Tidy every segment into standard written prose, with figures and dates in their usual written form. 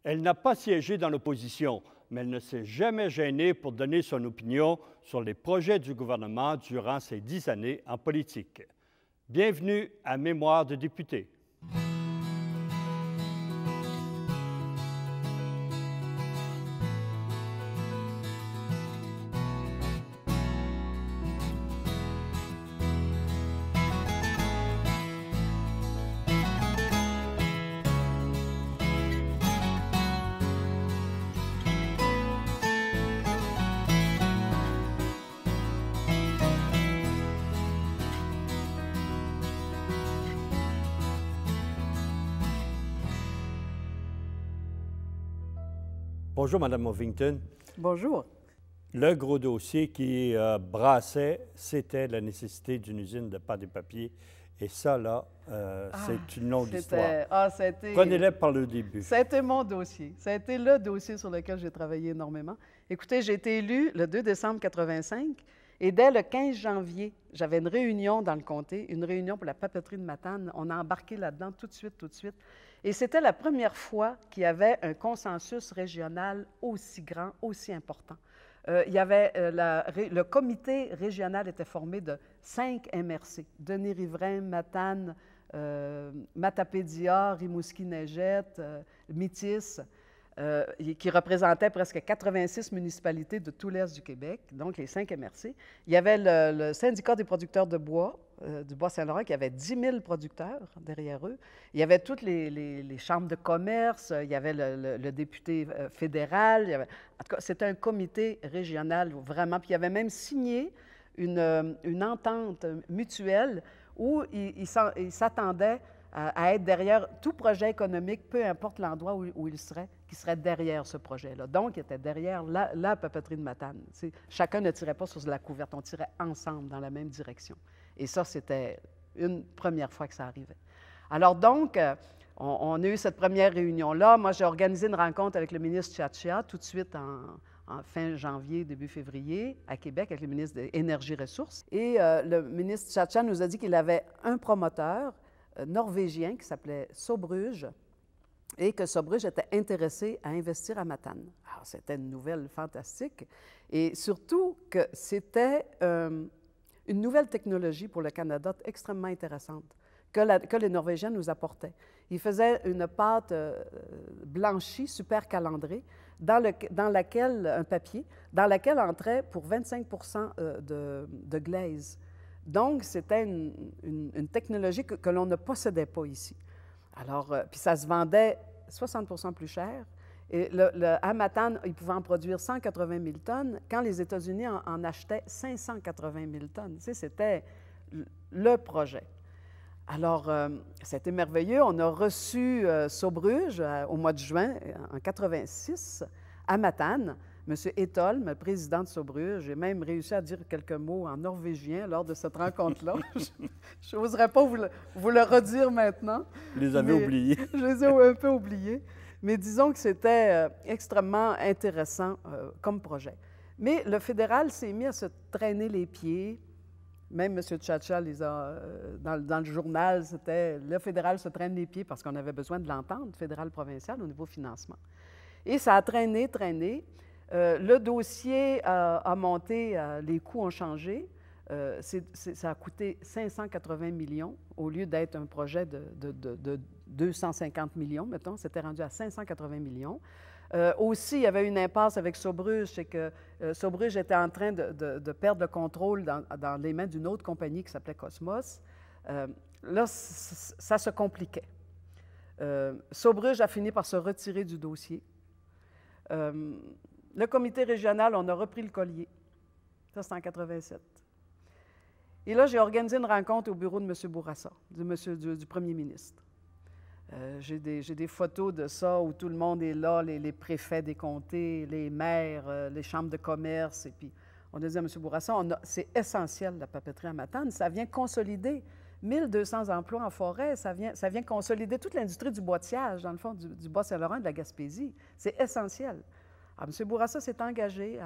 Elle n'a pas siégé dans l'opposition, mais elle ne s'est jamais gênée pour donner son opinion sur les projets du gouvernement durant ses 10 années en politique. Bienvenue à Mémoire de député. Bonjour, Mme Ovington. Bonjour. Le gros dossier qui brassait, c'était la nécessité d'une usine de pâte et papier. Et ça, là, c'est une longue histoire. Prenez-le par le début. Ça a été mon dossier. Ça a été le dossier sur lequel j'ai travaillé énormément. Écoutez, j'ai été élue le 2 décembre 1985 et dès le 15 janvier, j'avais une réunion dans le comté, une réunion pour la papeterie de Matane. On a embarqué là-dedans tout de suite. Et c'était la première fois qu'il y avait un consensus régional aussi grand, aussi important. Il y avait le comité régional était formé de 5 MRC, Denis-Riverain, Matane, Matapédia, Rimouski-Neigette, Métis, qui représentaient presque 86 municipalités de tout l'Est du Québec, donc les 5 MRC. Il y avait le syndicat des producteurs de bois, du Bois-Saint-Laurent, qui avait 10 000 producteurs derrière eux. Il y avait toutes les chambres de commerce, il y avait le député fédéral. En tout cas, c'était un comité régional, vraiment. Puis il avait même signé une entente mutuelle où il s'attendait à être derrière tout projet économique, peu importe l'endroit où il serait, qui serait derrière ce projet-là. Donc, il était derrière la papeterie de Matane. T'sais, chacun ne tirait pas sur la couverte, on tirait ensemble dans la même direction. Et ça, c'était une première fois que ça arrivait. Alors donc, on a eu cette première réunion-là. Moi, j'ai organisé une rencontre avec le ministre Tchatcha tout de suite en fin janvier, début février, à Québec, avec le ministre de l'Énergie-Ressources. Et le ministre Tchatcha nous a dit qu'il avait un promoteur norvégien qui s'appelait Sobruge et que Sobruge était intéressé à investir à Matane. Alors, c'était une nouvelle fantastique et surtout que c'était une nouvelle technologie pour le Canada extrêmement intéressante que les Norvégiens nous apportaient. Ils faisaient une pâte blanchie, super calandrée, dans laquelle, un papier, dans laquelle entrait pour 25 de glaze. Donc, c'était une technologie que l'on ne possédait pas ici. Alors, puis ça se vendait 60 plus cher. Et à Matane, ils pouvaient en produire 180 000 tonnes, quand les États-Unis en achetaient 580 000 tonnes. Tu sais, c'était le projet. Alors, c'était merveilleux. On a reçu Sobruge au mois de juin, en 86, à Matane. M. Etholm, président de Sobruge, j'ai même réussi à dire quelques mots en norvégien lors de cette rencontre-là. Je n'oserais pas vous le redire maintenant. Vous les avez oubliés. Je les ai un peu oubliés. Mais disons que c'était extrêmement intéressant comme projet. Mais le fédéral s'est mis à se traîner les pieds. Même M. Tchatcha les a, dans le journal, c'était le fédéral se traîne les pieds parce qu'on avait besoin de l'entente fédérale-provinciale au niveau financement. Et ça a traîné. Le dossier a monté, les coûts ont changé. Ça a coûté 580 millions au lieu d'être un projet de 250 millions, mettons. C'était rendu à 580 millions. Aussi, il y avait une impasse avec Sobruge, c'est que Sobruge était en train de perdre le contrôle dans les mains d'une autre compagnie qui s'appelait Cosmos. Là, ça se compliquait. Sobruge a fini par se retirer du dossier. Le comité régional, on a repris le collier. Ça, c'était en 87. Et là, j'ai organisé une rencontre au bureau de M. Bourassa, du premier ministre. J'ai des photos de ça où tout le monde est là, les préfets des comtés, les maires, les chambres de commerce. Et puis, on a dit à M. Bourassa, c'est essentiel, la papeterie à Matane. Ça vient consolider 1200 emplois en forêt. Ça vient consolider toute l'industrie du boîtiage, dans le fond, du Bas-Saint-Laurent, de la Gaspésie. C'est essentiel. Alors, M. Bourassa s'est engagé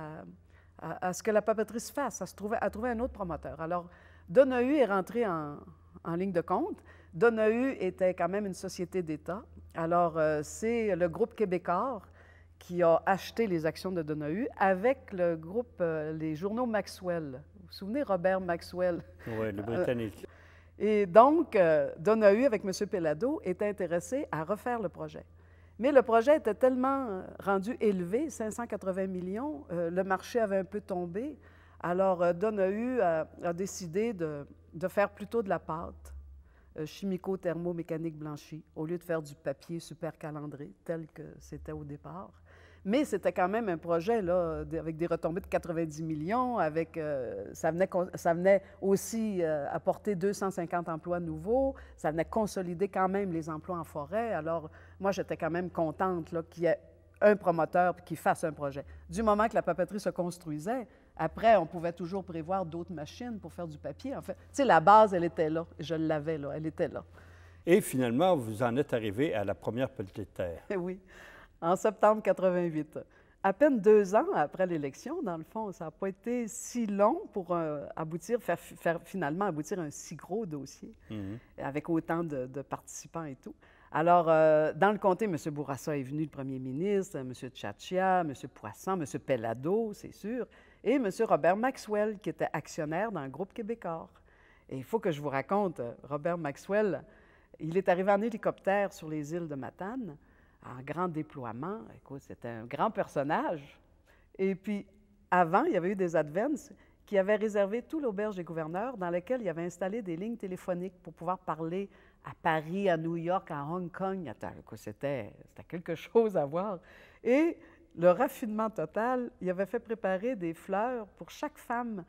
à ce que la papeterie se fasse, à trouver un autre promoteur. Alors, Donahue est rentré en ligne de compte. Donahue était quand même une société d'État. Alors, c'est le groupe Québécois qui a acheté les actions de Donahue avec le groupe, les journaux Maxwell. Vous vous souvenez, Robert Maxwell? Oui, le Britannique. Et donc, Donahue, avec M. Pellado, était intéressé à refaire le projet. Mais le projet était tellement rendu élevé, 580 millions, le marché avait un peu tombé. Alors, Donahue a décidé de faire plutôt de la pâte, chimico-thermomécanique blanchie, au lieu de faire du papier super calandré, tel que c'était au départ. Mais c'était quand même un projet là, avec des retombées de 90 millions, ça venait aussi apporter 250 emplois nouveaux, ça venait consolider quand même les emplois en forêt. Alors, moi, j'étais quand même contente qu'il y ait un promoteur qui fasse un projet. Du moment que la papeterie se construisait, après, on pouvait toujours prévoir d'autres machines pour faire du papier. En fait, tu sais, la base, elle était là. Je l'avais là, elle était là. Et finalement, vous en êtes arrivé à la première pelletée de terre. Oui, en septembre 88. À peine 2 ans après l'élection, dans le fond, ça n'a pas été si long pour finalement aboutir à un si gros dossier, avec autant de participants et tout. Alors, dans le comté, M. Bourassa est venu, le premier ministre, M. Tchatchia, M. Poisson, M. Pellado, c'est sûr, et M. Robert Maxwell, qui était actionnaire dans le groupe Québécois. Et il faut que je vous raconte, Robert Maxwell, il est arrivé en hélicoptère sur les îles de Matane, en grand déploiement. Écoute, c'était un grand personnage. Et puis, avant, il y avait eu des Advance qui avaient réservé tout l'auberge des gouverneurs dans lequel il avait installé des lignes téléphoniques pour pouvoir parler à Paris, à New York, à Hong Kong. C'était quelque chose à voir. Et le raffinement total, il avait fait préparer des fleurs pour chaque femme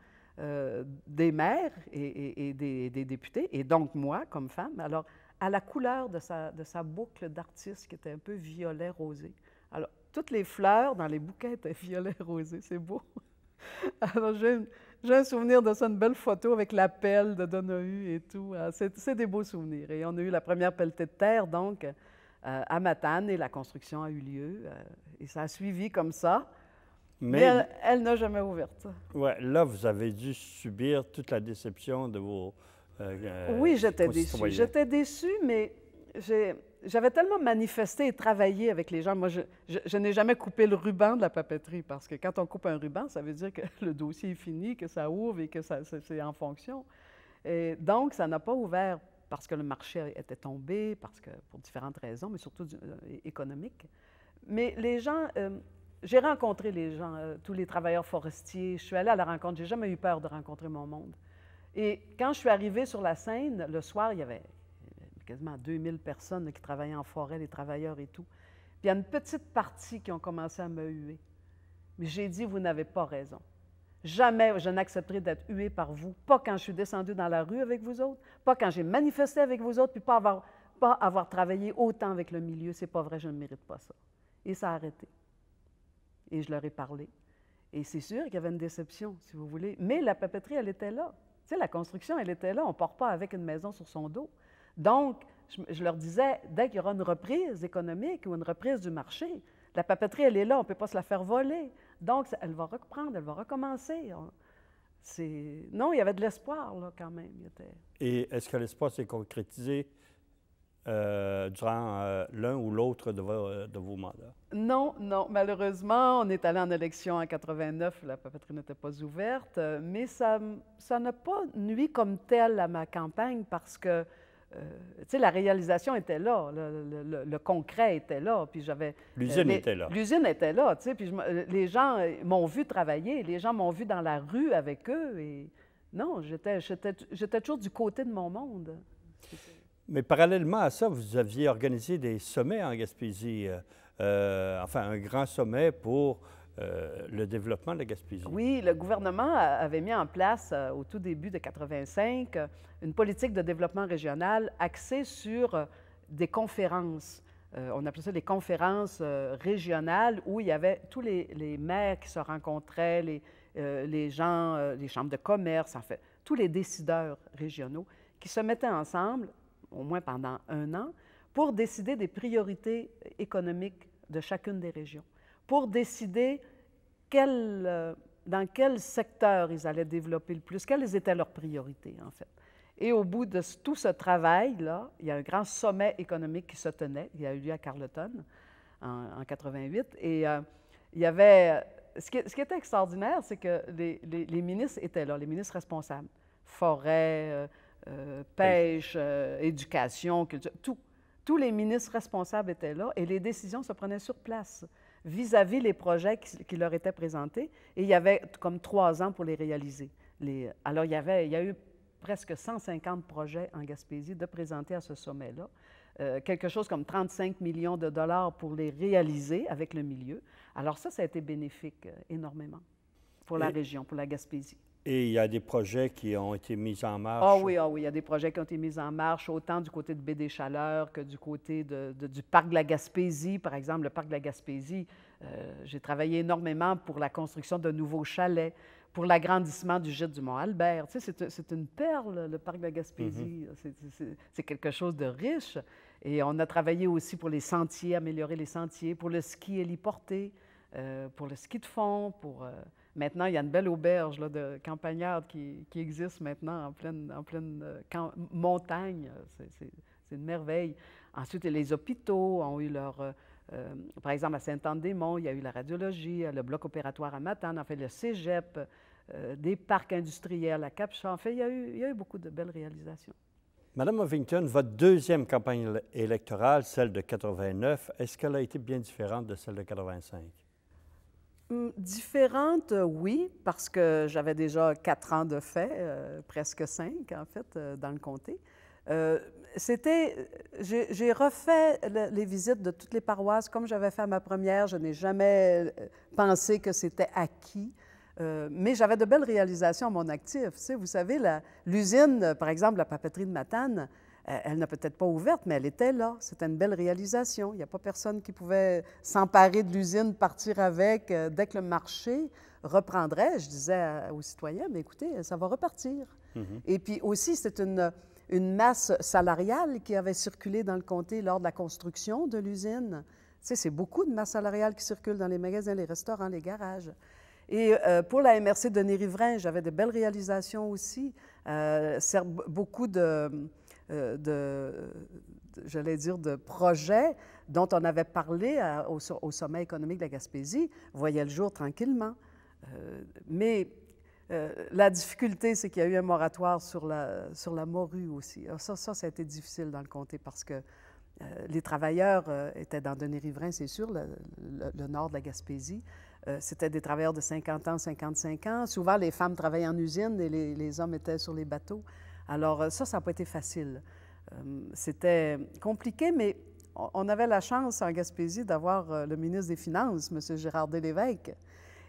des maires et des députés, et donc moi, comme femme. Alors, à la couleur de sa boucle d'artiste qui était un peu violet-rosé. Alors, toutes les fleurs dans les bouquets étaient violet-rosé, c'est beau. Alors, j'ai un souvenir de ça, une belle photo avec la pelle de Donahue et tout. C'est des beaux souvenirs. Et on a eu la première pelletée de terre, donc, à Matane, et la construction a eu lieu. Et ça a suivi comme ça. Mais elle n'a jamais ouverte. Oui, là, vous avez dû subir toute la déception de vos... oui, j'étais déçue. J'étais déçue, mais j'avais tellement manifesté et travaillé avec les gens. Moi, je n'ai jamais coupé le ruban de la papeterie, parce que quand on coupe un ruban, ça veut dire que le dossier est fini, que ça ouvre et que c'est en fonction. Et donc, ça n'a pas ouvert parce que le marché était tombé, pour différentes raisons, mais surtout économiques. Mais les gens... j'ai rencontré les gens, tous les travailleurs forestiers. Je suis allée à la rencontre. J'ai jamais eu peur de rencontrer mon monde. Et quand je suis arrivée sur la scène, le soir, il y avait quasiment 2000 personnes qui travaillaient en forêt, les travailleurs et tout. Puis il y a une petite partie qui ont commencé à me huer. Mais j'ai dit, vous n'avez pas raison. Jamais je n'accepterai d'être huée par vous. Pas quand je suis descendue dans la rue avec vous autres, pas quand j'ai manifesté avec vous autres, puis pas avoir travaillé autant avec le milieu. C'est pas vrai, je ne mérite pas ça. Et ça a arrêté. Et je leur ai parlé. Et c'est sûr qu'il y avait une déception, si vous voulez. Mais la papeterie, elle était là. Tu sais, la construction, elle était là. On ne part pas avec une maison sur son dos. Donc, je leur disais, dès qu'il y aura une reprise économique ou une reprise du marché, la papeterie, elle est là, on ne peut pas se la faire voler. Donc, elle va reprendre, elle va recommencer. Non, il y avait de l'espoir, là, quand même. Et est-ce que l'espoir s'est concrétisé durant l'un ou l'autre de vos mandats? Non, non. Malheureusement, on est allé en élection en 89, la papeterie n'était pas ouverte, mais ça n'a pas nui comme tel à ma campagne parce que, tu sais, la réalisation était là, le concret était là, puis j'avais... L'usine était là. L'usine était là, tu sais, puis les gens m'ont vu travailler, les gens m'ont vu dans la rue avec eux, et non, j'étais toujours du côté de mon monde. Mais parallèlement à ça, vous aviez organisé des sommets en Gaspésie, enfin un grand sommet pour le développement de la Gaspésie. Oui, le gouvernement avait mis en place au tout début de 85 une politique de développement régional axée sur des conférences. On appelait ça des conférences régionales où il y avait tous les maires qui se rencontraient, les gens, les chambres de commerce, en fait, tous les décideurs régionaux qui se mettaient ensemble, au moins pendant 1 an, pour décider des priorités économiques de chacune des régions, pour décider dans quel secteur ils allaient développer le plus, quelles étaient leurs priorités, en fait. Et au bout de tout ce travail-là, il y a un grand sommet économique qui se tenait. Il a eu lieu à Carleton en 88. Et il y avait... Ce qui était extraordinaire, c'est que les ministres étaient là, les ministres responsables. Forêt, pêche, éducation, culture, tout. Tous les ministres responsables étaient là et les décisions se prenaient sur place vis-à-vis les projets qui leur étaient présentés. Et il y avait comme 3 ans pour les réaliser. Alors, il y a eu presque 150 projets en Gaspésie de présenter à ce sommet-là. Quelque chose comme 35 millions de dollars pour les réaliser avec le milieu. Alors ça a été bénéfique énormément pour la région, pour la Gaspésie. Et il y a des projets qui ont été mis en marche? Ah oui, il y a des projets qui ont été mis en marche, autant du côté de Baie-des-Chaleurs que du côté du parc de la Gaspésie. Par exemple, le parc de la Gaspésie, j'ai travaillé énormément pour la construction de nouveaux chalets, pour l'agrandissement du gîte du Mont-Albert. Tu sais, c'est une perle, le parc de la Gaspésie. C'est quelque chose de riche. Et on a travaillé aussi pour les sentiers, améliorer les sentiers, pour le ski héliporté, pour le ski de fond, Maintenant, il y a une belle auberge là, de campagnarde qui existe maintenant en pleine montagne. C'est une merveille. Ensuite, les hôpitaux ont eu par exemple, à Sainte-Anne-des-Monts, il y a eu la radiologie, le bloc opératoire à Matane, en fait, le cégep, des parcs industriels à Cap-Chat. En fait, il y a eu beaucoup de belles réalisations. Madame Ovington, votre deuxième campagne électorale, celle de 89, est-ce qu'elle a été bien différente de celle de 85? Différente, oui, parce que j'avais déjà 4 ans de fait, presque 5 en fait, dans le comté. J'ai refait les visites de toutes les paroisses comme j'avais fait à ma première. Je n'ai jamais pensé que c'était acquis, mais j'avais de belles réalisations à mon actif. Tu sais, vous savez, l'usine, par exemple, la papeterie de Matane, elle n'a peut-être pas ouverte, mais elle était là. C'était une belle réalisation. Il n'y a pas personne qui pouvait s'emparer de l'usine, partir avec. Dès que le marché reprendrait, je disais aux citoyens, mais écoutez, ça va repartir. Et puis aussi, c'est une masse salariale qui avait circulé dans le comté lors de la construction de l'usine. Tu sais, c'est beaucoup de masse salariale qui circule dans les magasins, les restaurants, les garages. Et pour la MRC de Denis-Riverain, j'avais de belles réalisations aussi. Beaucoup j'allais dire, de projets dont on avait parlé au sommet économique de la Gaspésie, voyaient le jour tranquillement. Mais la difficulté, c'est qu'il y a eu un moratoire sur la morue aussi. Alors ça a été difficile dans le comté parce que les travailleurs étaient dans Denis-Riverain, c'est sûr, le nord de la Gaspésie. C'était des travailleurs de 50 ans, 55 ans. Souvent, les femmes travaillaient en usine et les hommes étaient sur les bateaux. Alors ça n'a pas été facile. C'était compliqué, mais on avait la chance en Gaspésie d'avoir le ministre des Finances, M. Gérard Delévesque.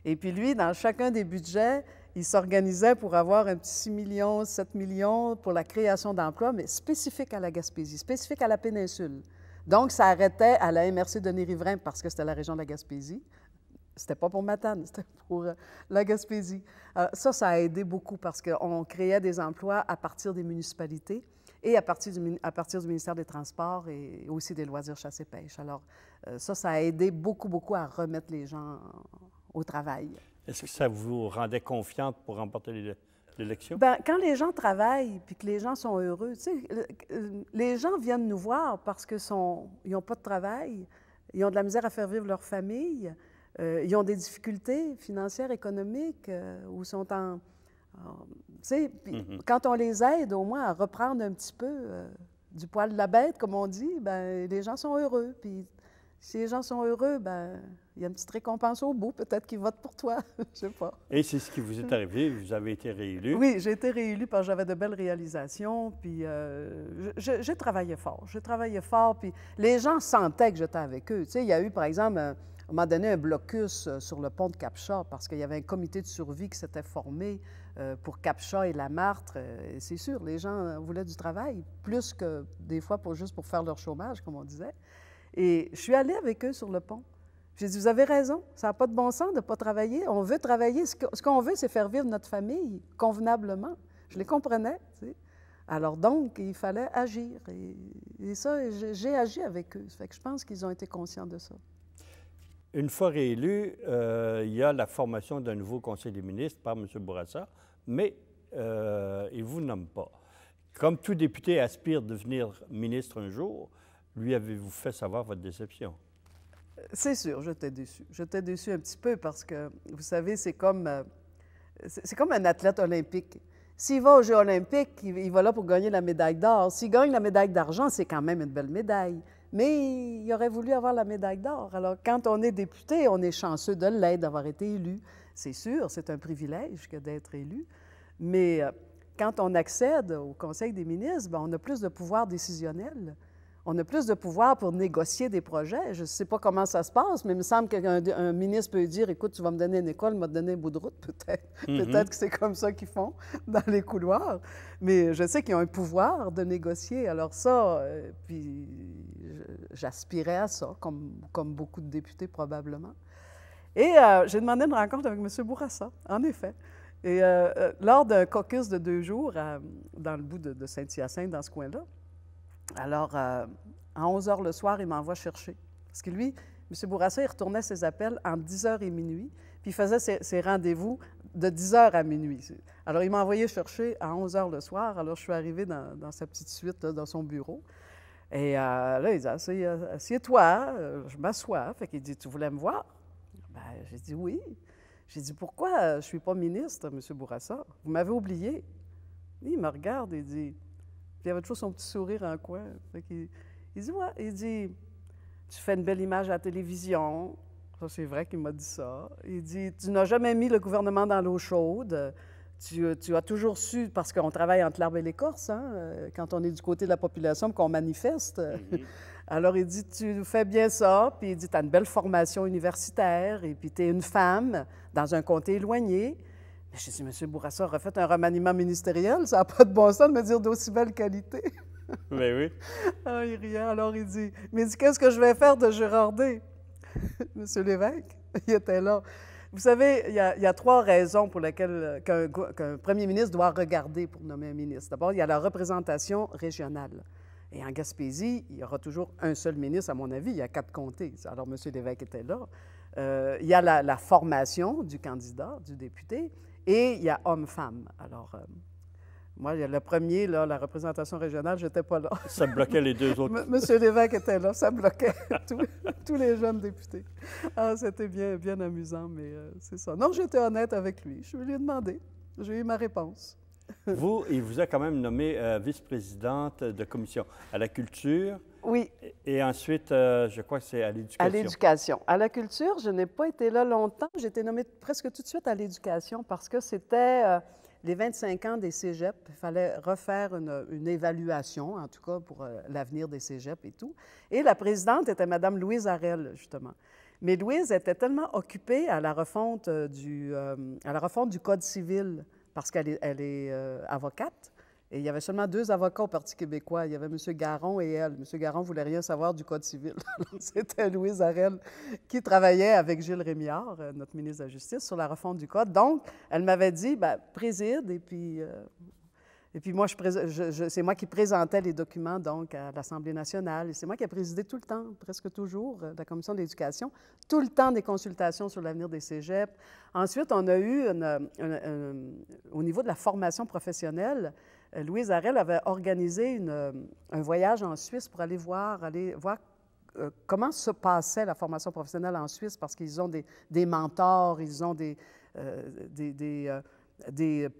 Et puis lui, dans chacun des budgets, il s'organisait pour avoir un petit 6 millions, 7 millions pour la création d'emplois, mais spécifique à la Gaspésie, spécifique à la péninsule. Donc, ça arrêtait à la MRC Denis-Riverain parce que c'était la région de la Gaspésie. C'était pas pour Matane, c'était pour la Gaspésie. Ça a aidé beaucoup parce qu'on créait des emplois à partir des municipalités et à partir du ministère des Transports et aussi des loisirs chasse et pêche. Alors, ça a aidé beaucoup, beaucoup à remettre les gens au travail. Est-ce que ça vous rendait confiante pour remporter l'élection? Bien, quand les gens travaillent puis que les gens sont heureux, tu sais, les gens viennent nous voir parce qu'ils n'ont pas de travail, ils ont de la misère à faire vivre leur famille. Ils ont des difficultés financières, économiques, ou sont tu sais, quand on les aide au moins à reprendre un petit peu du poil de la bête, comme on dit, bien, les gens sont heureux. Puis si les gens sont heureux, bien, il y a une petite récompense au bout, peut-être qu'ils votent pour toi, je ne sais pas. Et c'est ce qui vous est arrivé, vous avez été réélu? Oui, j'ai été réélue parce que j'avais de belles réalisations, puis j'ai travaillé fort, puis les gens sentaient que j'étais avec eux. Tu sais, il y a eu, par exemple, à un moment donné, un blocus sur le pont de Cap-Chat parce qu'il y avait un comité de survie qui s'était formé pour Cap-Chat et la Martre. Et c'est sûr, les gens voulaient du travail, plus que des fois juste pour faire leur chômage, comme on disait. Et je suis allée avec eux sur le pont. J'ai dit, vous avez raison, ça n'a pas de bon sens de ne pas travailler. On veut travailler. Ce qu'on veut, c'est faire vivre notre famille convenablement. Je les comprenais, tu sais. Alors donc, il fallait agir. Et ça, j'ai agi avec eux. Ça fait que je pense qu'ils ont été conscients de ça. Une fois réélu, il y a la formation d'un nouveau conseil des ministres par M. Bourassa, mais il ne vous nomme pas. Comme tout député aspire à devenir ministre un jour, lui avez-vous fait savoir votre déception? C'est sûr, j'étais déçue. J'étais déçue un petit peu parce que, vous savez, c'est comme un athlète olympique. S'il va aux Jeux olympiques, il va là pour gagner la médaille d'or. S'il gagne la médaille d'argent, c'est quand même une belle médaille. Mais il aurait voulu avoir la médaille d'or. Alors, quand on est député, on est chanceux de l'être, d'avoir été élu. C'est sûr, c'est un privilège que d'être élu. Mais quand on accède au Conseil des ministres, bien, on a plus de pouvoir décisionnel. On a plus de pouvoir pour négocier des projets. Je ne sais pas comment ça se passe, mais il me semble qu'un ministre peut dire, écoute, tu vas me donner une école, me donner un bout de route, peut-être. Peut-être que c'est comme ça qu'ils font dans les couloirs. Mais je sais qu'ils ont un pouvoir de négocier. Alors ça, puis j'aspirais à ça, comme beaucoup de députés probablement. Et j'ai demandé une rencontre avec M. Bourassa, en effet. Et lors d'un caucus de 2 jours dans le bout de Saint-Hyacinthe, dans ce coin-là, alors, à 11 h le soir, il m'envoie chercher. Parce que lui, M. Bourassa, il retournait ses appels entre 10 h et minuit, puis il faisait ses rendez-vous de 10 h à minuit. Alors, il m'a envoyé chercher à 11 h le soir. Alors, je suis arrivée dans sa petite suite, là, dans son bureau. Et là, il dit, assieds-toi. Je m'assois. Fait qu'il dit, tu voulais me voir? Bien, j'ai dit oui. J'ai dit, pourquoi je ne suis pas ministre, M. Bourassa? Vous m'avez oublié. Il me regarde et dit... Puis il avait toujours son petit sourire en coin. Il dit, ouais, il dit, tu fais une belle image à la télévision. Ça, c'est vrai qu'il m'a dit ça. Il dit, tu n'as jamais mis le gouvernement dans l'eau chaude. Tu as toujours su, parce qu'on travaille entre l'arbre et l'écorce, hein, quand on est du côté de la population, qu'on manifeste. Mm-hmm. Alors, il dit, tu fais bien ça. Puis il dit, tu as une belle formation universitaire. Et puis, tu es une femme dans un comté éloigné. J'ai dit, M. Bourassa a refait un remaniement ministériel, ça n'a pas de bon sens de me dire d'aussi belle qualité. Mais oui. Ah, il riait. Alors, il dit, qu'est-ce que je vais faire de Girardet? M. Lévesque, il était là. Vous savez, il y a 3 raisons pour lesquelles qu'un premier ministre doit regarder pour nommer un ministre. D'abord, il y a la représentation régionale. Et en Gaspésie, il y aura toujours un seul ministre, à mon avis. Il y a 4 comtés. Alors, M. Lévesque était là. Il y a la formation du candidat, du député. Et il y a homme-femme. Alors, moi, il y a le premier, là, la représentation régionale, je n'étais pas là. Ça bloquait les 2 autres. Monsieur Lévesque était là, ça bloquait tous les jeunes députés. Ah, c'était bien amusant, mais c'est ça. Non, j'étais honnête avec lui. Je lui ai demandé. J'ai eu ma réponse. Vous, il vous a quand même nommé vice-présidente de commission à la culture. Oui. Et ensuite, je crois que c'est à l'éducation. À l'éducation. À la culture, je n'ai pas été là longtemps. J'ai été nommée presque tout de suite à l'éducation parce que c'était les 25 ans des cégeps. Il fallait refaire une évaluation, en tout cas pour l'avenir des cégeps et tout. Et la présidente était Mme Louise Arel, justement. Mais Louise était tellement occupée à la refonte du Code civil parce qu'elle est avocate. Et il y avait seulement 2 avocats au Parti québécois. Il y avait M. Garon et elle. M. Garon ne voulait rien savoir du Code civil. C'était Louise Arel qui travaillait avec Gilles Rémillard, notre ministre de la Justice, sur la refonte du Code. Donc, elle m'avait dit, bien, préside, et puis moi, c'est moi qui présentais les documents, donc, à l'Assemblée nationale. Et c'est moi qui ai présidé tout le temps, presque toujours, la Commission de l'éducation, tout le temps des consultations sur l'avenir des cégeps. Ensuite, on a eu, au niveau de la formation professionnelle, Louise Arel avait organisé un voyage en Suisse pour aller voir comment se passait la formation professionnelle en Suisse, parce qu'ils ont des mentors, ils ont des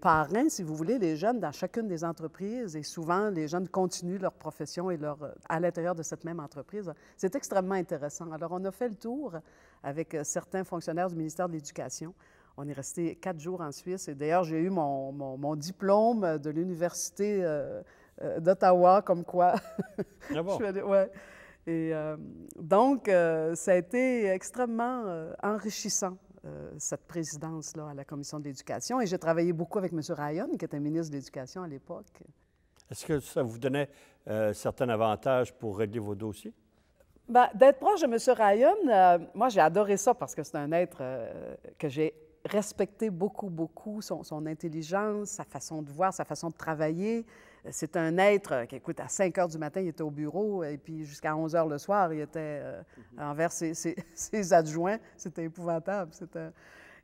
parrains, si vous voulez, les jeunes dans chacune des entreprises, et souvent, les jeunes continuent leur profession à l'intérieur de cette même entreprise. C'est extrêmement intéressant. Alors, on a fait le tour avec certains fonctionnaires du ministère de l'Éducation. On est resté 4 jours en Suisse, et d'ailleurs, j'ai eu mon diplôme de l'Université d'Ottawa, comme quoi. Ah bon? Ouais. Et donc, ça a été extrêmement enrichissant, cette présidence-là à la Commission de l'Éducation. Et j'ai travaillé beaucoup avec M. Ryan, qui était ministre de l'Éducation à l'époque. Est-ce que ça vous donnait certains avantages pour régler vos dossiers? Bien, d'être proche de M. Ryan, moi, j'ai adoré ça parce que c'est un être que j'ai respecté beaucoup, son intelligence, sa façon de voir, sa façon de travailler. C'est un être qui, écoute, à 5 heures du matin, il était au bureau, et puis jusqu'à 11 heures le soir, il était envers ses adjoints. C'était épouvantable.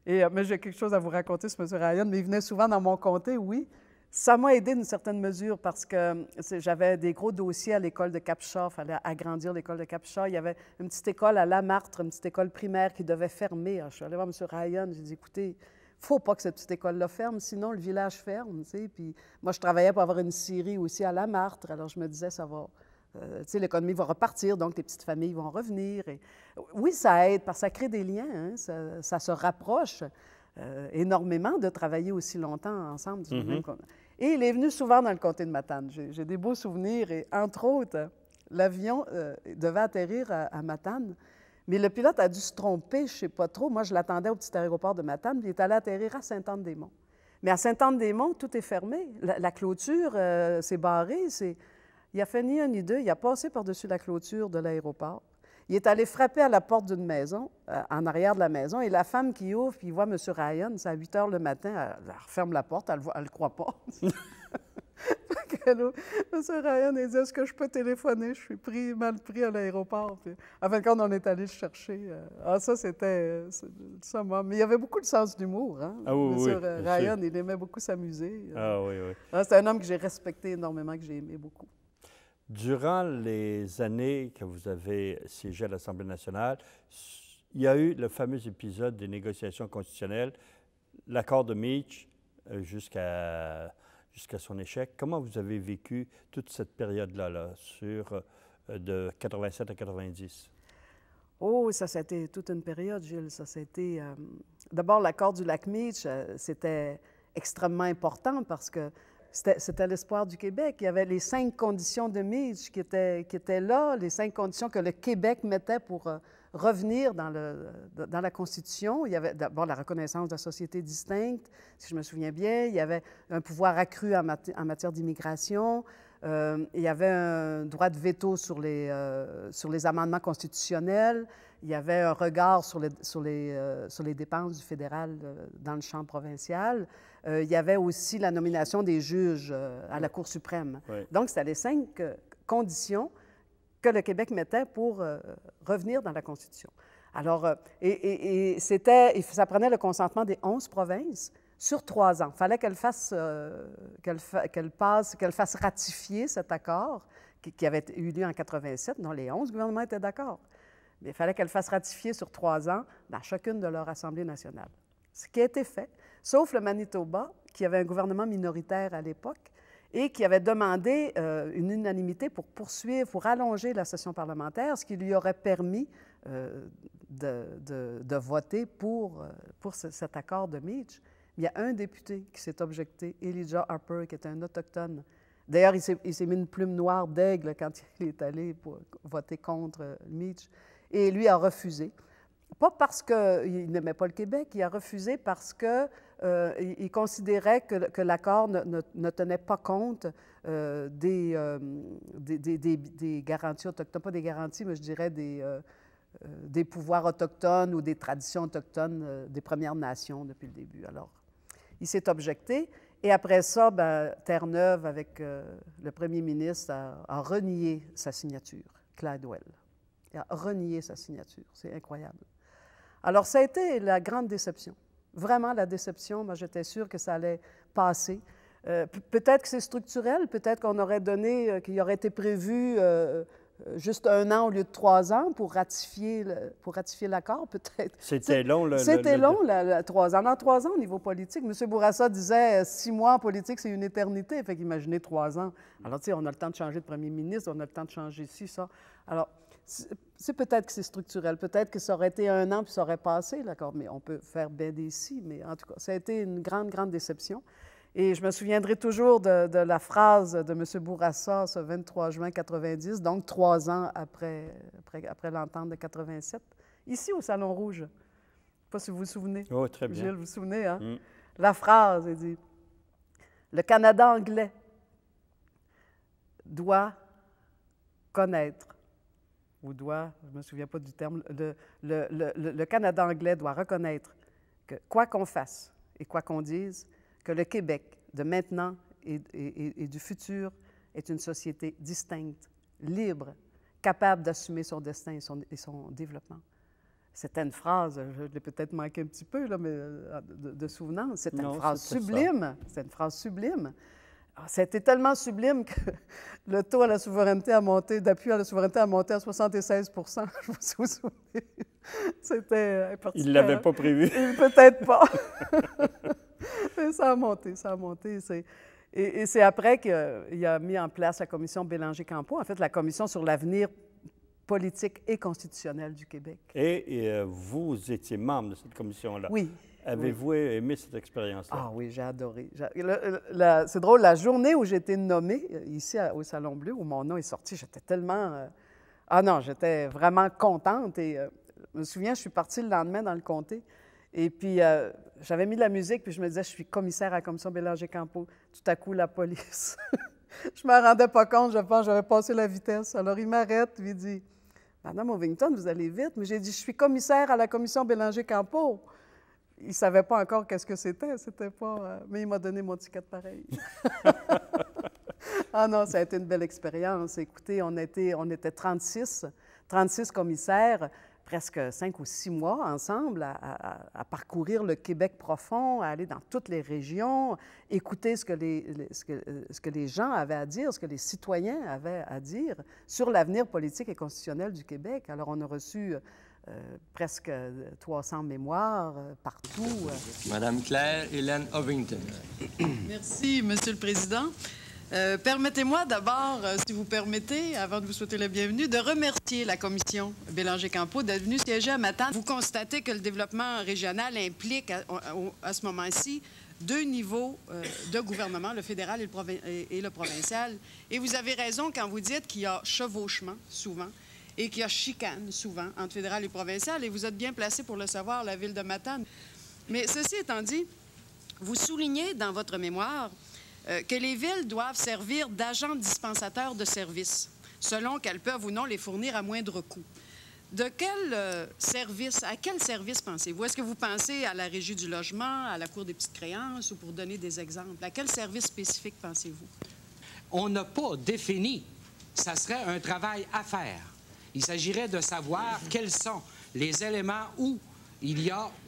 Mais j'ai quelque chose à vous raconter sur M. Ryan, mais il venait souvent dans mon comté, oui, Ça m'a aidé d'une certaine mesure parce que j'avais des gros dossiers à l'école de Captcha. Il fallait agrandir l'école de Captcha. Il y avait une petite école à Lamartre, une petite école primaire qui devait fermer. Alors, je suis allée voir M. Ryan. J'ai dit, écoutez, il ne faut pas que cette petite école-là ferme, sinon le village ferme. Tu sais. Puis moi, je travaillais pour avoir une scierie aussi à Lamartre. Alors, je me disais, ça va. Tu sais, l'économie va repartir, donc les petites familles vont revenir. Et, oui, ça aide parce que ça crée des liens, hein, ça se rapproche énormément de travailler aussi longtemps ensemble. Et il est venu souvent dans le comté de Matane. J'ai des beaux souvenirs et, entre autres, l'avion devait atterrir à Matane, mais le pilote a dû se tromper, je ne sais pas trop. Moi, je l'attendais au petit aéroport de Matane, puis il est allé atterrir à Sainte-Anne-des-Monts. Mais à Sainte-Anne-des-Monts, tout est fermé. La clôture, c'est barré. Il a fait ni un ni deux. Il a passé par-dessus la clôture de l'aéroport. Il est allé frapper à la porte d'une maison, en arrière de la maison, et la femme qui ouvre, puis il voit M. Ryan, c'est à 8 heures le matin, elle referme la porte, elle ne le croit pas. M. Ryan, il dit, est-ce que je peux téléphoner? Je suis mal pris à l'aéroport. Puis, en fin de compte, on est allé le chercher. Ça, c'était ça, moi. Mais il y avait beaucoup de sens d'humour. Hein? Ah oui, M. Ryan, il aimait beaucoup s'amuser. Ah oui, oui. C'est un homme que j'ai respecté énormément, que j'ai aimé beaucoup. Durant les années que vous avez siégé à l'Assemblée nationale, il y a eu le fameux épisode des négociations constitutionnelles, l'accord de Meach jusqu'à son échec. Comment vous avez vécu toute cette période-là, de 87 à 90? Oh, ça a été toute une période, Gilles. Ça a été... D'abord, l'accord du lac Meach, c'était extrêmement important parce que c'était l'espoir du Québec. Il y avait les 5 conditions de Meach qui étaient là, les 5 conditions que le Québec mettait pour revenir dans la Constitution. Il y avait d'abord la reconnaissance de la société distincte, si je me souviens bien. Il y avait un pouvoir accru en matière d'immigration. Il y avait un droit de veto sur les amendements constitutionnels. Il y avait un regard sur les dépenses du fédéral dans le champ provincial. Il y avait aussi la nomination des juges à la Cour suprême. Oui. Donc, c'était les 5 conditions que le Québec mettait pour revenir dans la Constitution. Alors, ça prenait le consentement des 11 provinces sur 3 ans. Il fallait qu'elle fasse ratifier cet accord qui avait eu lieu en 87, dont les 11 gouvernements étaient d'accord. Mais il fallait qu'elle fasse ratifier sur 3 ans dans chacune de leurs assemblées nationales. Ce qui a été fait, sauf le Manitoba, qui avait un gouvernement minoritaire à l'époque et qui avait demandé une unanimité pour poursuivre, pour allonger la session parlementaire, ce qui lui aurait permis de voter pour cet accord de Meach. Il y a un député qui s'est objecté, Elijah Harper, qui est un autochtone. D'ailleurs, il s'est mis une plume noire d'aigle quand il est allé pour voter contre Meach. Et lui a refusé. Pas parce qu'il n'aimait pas le Québec, il a refusé parce qu'il considérait que l'accord ne tenait pas compte des garanties autochtones, pas des garanties, mais je dirais des pouvoirs autochtones ou des traditions autochtones des Premières Nations depuis le début. Alors, il s'est objecté. Et après ça, Terre-Neuve, avec le premier ministre, a renié sa signature, Cladwell. Il a renié sa signature. C'est incroyable. Alors, ça a été la grande déception. Vraiment la déception. Moi, j'étais sûre que ça allait passer. Peut-être que c'est structurel. Peut-être qu'on aurait donné, qu'il aurait été prévu juste 1 an au lieu de 3 ans pour ratifier l'accord, peut-être. C'était long, C'était long, 3 ans. Dans 3 ans, au niveau politique, M. Bourassa disait 6 mois en politique, c'est une éternité. Fait qu'imaginez 3 ans. Alors, tu sais, on a le temps de changer de premier ministre, on a le temps de changer ci, ça. Alors, c'est peut-être que c'est structurel. Peut-être que ça aurait été 1 an puis ça aurait passé, l'accord. Mais on peut faire bien des si. Mais en tout cas, ça a été une grande, grande déception. Et je me souviendrai toujours de la phrase de M. Bourassa, ce 23 juin 90, donc 3 ans après l'entente de 87, ici au Salon Rouge. Je ne sais pas si vous vous souvenez. Oui, très bien. Gilles, vous vous souvenez, hein? Mm. La phrase, il dit, « Le Canada anglais doit connaître, ou doit, je ne me souviens pas du terme, le Canada anglais doit reconnaître que quoi qu'on fasse et quoi qu'on dise, que le Québec, de maintenant et du futur, est une société distincte, libre, capable d'assumer son destin et son développement. » C'était une phrase, je l'ai peut-être manqué un petit peu, là, mais de souvenance. C'était une phrase sublime. C'était une phrase sublime. Ça a été tellement sublime que le taux à la souveraineté a monté, d'appui à la souveraineté a monté à 76 je vous souviens. C'était Il ne l'avait pas prévu. Peut-être pas. Mais ça a monté, ça a monté. Et c'est après qu'il a mis en place la commission Bélanger-Campeau, en fait, la commission sur l'avenir politique et constitutionnel du Québec. Et vous étiez membre de cette commission-là. Oui. Avez-vous aimé cette expérience-là? Ah oui, j'ai adoré. C'est drôle, la journée où j'ai été nommée, ici au Salon Bleu, où mon nom est sorti, j'étais tellement... Ah non, j'étais vraiment contente. Et je me souviens, je suis partie le lendemain dans le comté. Et puis, j'avais mis de la musique, puis je me disais, je suis commissaire à la commission Bélanger-Campeau. Tout à coup, la police. Je ne me rendais pas compte, je pense, j'avais passé la vitesse. Alors, il m'arrête, puis il dit, « Madame Ovington, vous allez vite. » Mais j'ai dit, « Je suis commissaire à la commission Bélanger-Campeau. » Il ne savait pas encore qu'est-ce que c'était pas... mais il m'a donné mon ticket pareil. Ah non, ça a été une belle expérience. Écoutez, on était 36 commissaires, presque 5 ou 6 mois ensemble à parcourir le Québec profond, à aller dans toutes les régions, écouter ce que les gens avaient à dire, ce que les citoyens avaient à dire sur l'avenir politique et constitutionnel du Québec. Alors, on a reçu... presque 300 mémoires partout. Madame Claire-Hélène Ovington. Merci, Monsieur le Président. Permettez-moi d'abord, si vous permettez, avant de vous souhaiter la bienvenue, de remercier la commission Bélanger-Campeau d'être venue siéger à Matane. Vous constatez que le développement régional implique à ce moment-ci 2 niveaux de gouvernement, le fédéral et le provincial. Et vous avez raison quand vous dites qu'il y a chevauchement, souvent, et qu'il y a chicane, souvent, entre fédéral et provincial, et vous êtes bien placé pour le savoir, la ville de Matane. Mais ceci étant dit, vous soulignez dans votre mémoire que les villes doivent servir d'agents dispensateurs de services, selon qu'elles peuvent ou non les fournir à moindre coût. De quel service, à quel service pensez-vous? Est-ce que vous pensez à la Régie du logement, à la Cour des petites créances, ou pour donner des exemples? À quel service spécifique pensez-vous? On n'a pas défini. Ça serait un travail à faire. Il s'agirait de savoir quels sont les éléments où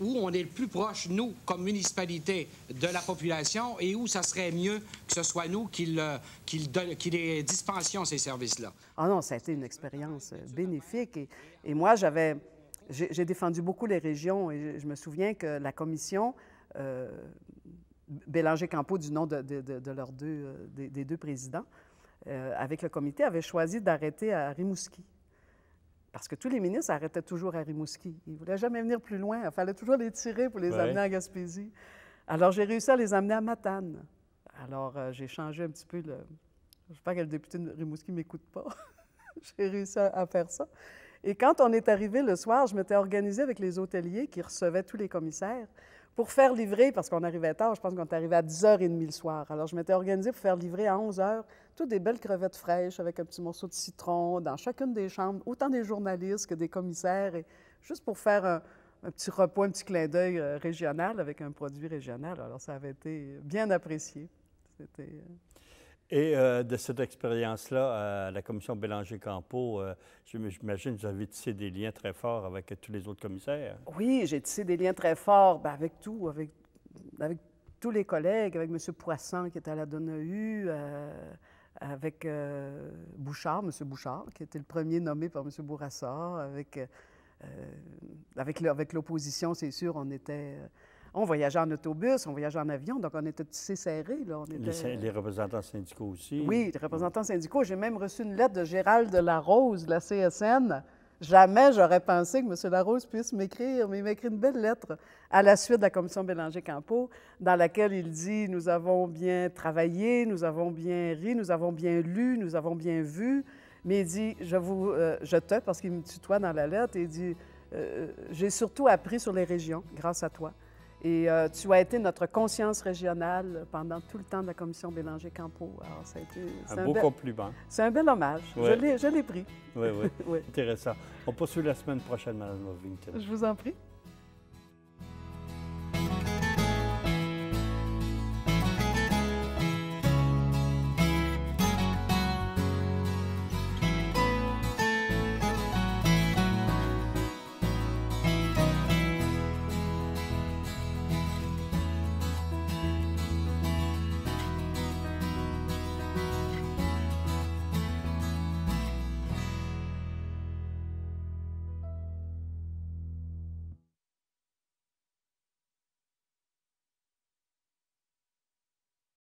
on est le plus proche, nous, comme municipalité, de la population et où ça serait mieux que ce soit nous qui les dispensions ces services-là. Ah non, ça a été une expérience bénéfique. Et moi, j'ai défendu beaucoup les régions et je me souviens que la commission Bélanger-Campeau, du nom des 2 présidents, avec le comité, avait choisi d'arrêter à Rimouski. Parce que tous les ministres arrêtaient toujours à Rimouski. Ils ne voulaient jamais venir plus loin. Il fallait toujours les tirer pour les amener à Gaspésie. Alors, j'ai réussi à les amener à Matane. Alors, j'ai changé un petit peu le... J'espère que le député de Rimouski ne m'écoute pas. J'ai réussi à faire ça. Et quand on est arrivé le soir, je m'étais organisée avec les hôteliers qui recevaient tous les commissaires pour faire livrer, parce qu'on arrivait tard, je pense qu'on est arrivé à 10h30 le soir. Alors, je m'étais organisée pour faire livrer à 11h toutes des belles crevettes fraîches avec un petit morceau de citron dans chacune des chambres, autant des journalistes que des commissaires, et juste pour faire un petit repas, un petit clin d'œil régional avec un produit régional. Alors, ça avait été bien apprécié. C'était... Et de cette expérience-là, à la commission Bélanger-Campeau, j'imagine que vous avez tissé des liens très forts avec tous les autres commissaires. Oui, j'ai tissé des liens très forts avec tous les collègues, avec M. Poisson qui était à la Donahue, avec Bouchard, M. Bouchard, qui était le premier nommé par M. Bourassa, avec l'opposition, c'est sûr, on voyageait en autobus, on voyageait en avion, donc on était tissés serrés. Là. Les représentants syndicaux aussi. Oui, les représentants syndicaux. J'ai même reçu une lettre de Gérald Larose, de la CSN. Jamais j'aurais pensé que M. Larose puisse m'écrire, mais il m'a écrit une belle lettre à la suite de la commission Bélanger-Campeau, dans laquelle il dit « Nous avons bien travaillé, nous avons bien ri, nous avons bien lu, nous avons bien vu. » Mais il dit « Je te, parce qu'il me tutoie dans la lettre, et il dit « J'ai surtout appris sur les régions grâce à toi. » Et tu as été notre conscience régionale pendant tout le temps de la commission Bélanger-Campeau. Alors, ça a été... Un beau compliment. C'est un bel hommage. Ouais. Je l'ai pris. Oui, oui. Oui. Intéressant. On poursuit la semaine prochaine, Mme Ovington. Je vous en prie.